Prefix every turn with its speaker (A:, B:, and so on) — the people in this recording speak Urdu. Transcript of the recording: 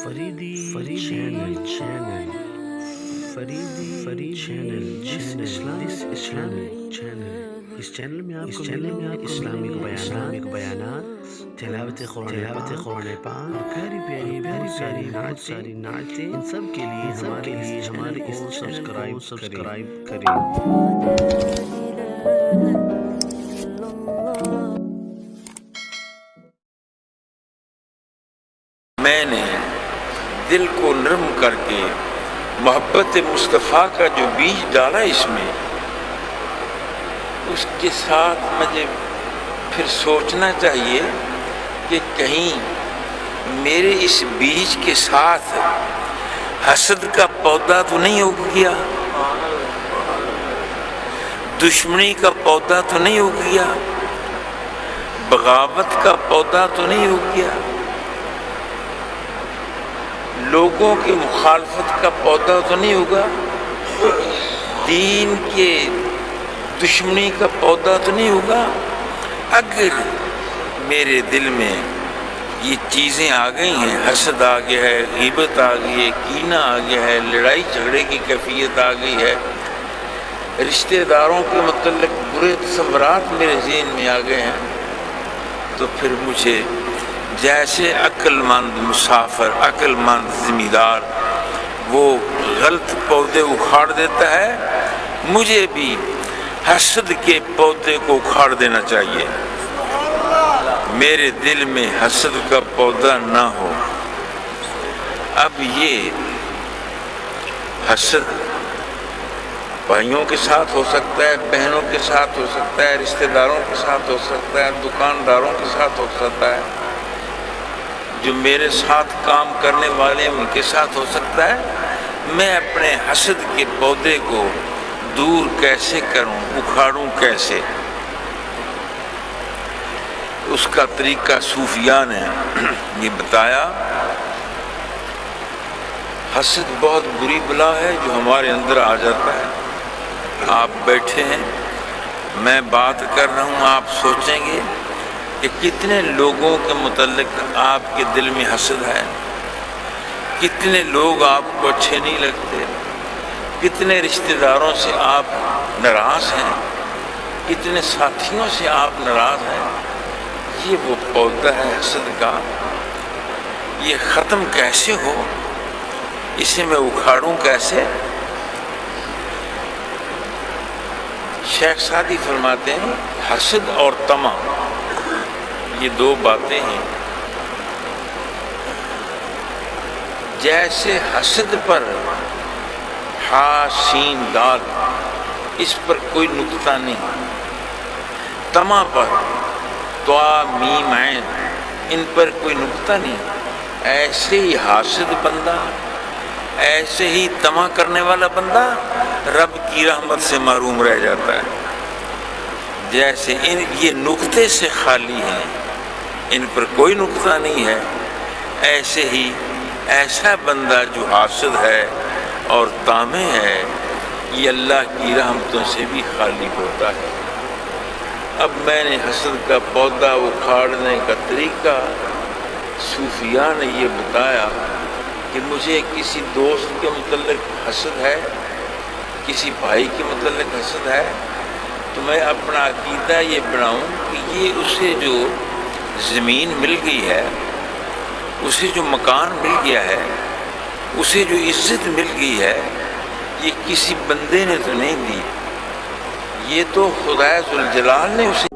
A: فریدی چینل اس چینل میں آپ کو اسلامک بیانات، تلاوت قرآن پاک اور پیاری ساری نعتیں، ان سب کے لیے ہمارے اس سبسکرائب کریں۔
B: میں نے دل کو نرم کر کے محبت مصطفیٰ کا جو بیج ڈالا اس میں، اس کے ساتھ مجھے پھر سوچنا چاہیے کہ کہیں میرے اس بیج کے ساتھ حسد کا پودا تو نہیں اگ گیا، دشمنی کا پودا تو نہیں اگ گیا، بغاوت کا پودا تو نہیں اگ گیا، لوگوں کی مخالفت کا پودا تو نہیں ہوگا، دین کے دشمنی کا پودا تو نہیں ہوگا۔ اگر میرے دل میں یہ چیزیں آ گئی ہیں، حسد آ گیا ہے، غیبت آ گئی ہے، کینہ آ گیا ہے، لڑائی جھگڑے کی کیفیت آ گئی ہے، رشتہ داروں کے متعلق برے تصورات میرے ذہن میں آ گئے ہیں، تو پھر مجھے جیسے عقل مند مسافر، عقل مند زمیندار وہ غلط پودے اکھاڑ دیتا ہے، مجھے بھی حسد کے پودے کو اکھاڑ دینا چاہیے۔ میرے دل میں حسد کا پودا نہ ہو۔ اب یہ حسد بھائیوں کے ساتھ ہو سکتا ہے، بہنوں کے ساتھ ہو سکتا ہے، رشتہ داروں کے ساتھ ہو سکتا ہے، دکانداروں کے ساتھ ہو سکتا ہے، جو میرے ساتھ کام کرنے والے ہیں ان کے ساتھ ہو سکتا ہے۔ میں اپنے حسد کے پودے کو دور کیسے کروں، اکھاڑوں کیسے؟ اس کا طریقہ صوفیاء نے یہ بتایا۔ حسد بہت بری بلا ہے جو ہمارے اندر آ جاتا ہے۔ آپ بیٹھے ہیں، میں بات کر رہا ہوں، آپ سوچیں گے کہ کتنے لوگوں کے متعلق آپ کے دل میں حسد ہے، کتنے لوگ آپ کو اچھے نہیں لگتے، کتنے رشتہ داروں سے آپ ناراض ہیں، کتنے ساتھیوں سے آپ ناراض ہیں۔ یہ وہ پودا ہے حسد کا، یہ ختم کیسے ہو، اسے میں اکھاڑوں کیسے؟ شیخ سعدی فرماتے ہیں حسد اور طمع یہ دو باتیں ہیں، جیسے حسد پر ہا سین دال اس پر کوئی نقطہ نہیں، طمع پر طا میم عین ان پر کوئی نقطہ نہیں، ایسے ہی حاسد بندہ، ایسے ہی طمع کرنے والا بندہ رب کی رحمت سے محروم رہ جاتا ہے۔ جیسے یہ نقطے سے خالی ہیں، ان پر کوئی نقطہ نہیں ہے، ایسے ہی ایسا بندہ جو حاسد ہے اور طامع ہے یہ اللہ کی رحمتوں سے بھی خالی ہوتا ہے۔ اب میں نے حسد کا پودا اکھاڑنے کا طریقہ صوفیاء نے یہ بتایا کہ مجھے کسی دوست کے متعلق حسد ہے، کسی بھائی کے متعلق حسد ہے، تو میں اپنا عقیدہ یہ بناؤں کہ یہ اسے جو زمین مل گئی ہے، اسے جو مکان مل گیا ہے، اسے جو عزت مل گئی ہے، یہ کسی بندے نے تو نہیں دی، یہ تو خدا ذوالجلال نے اسے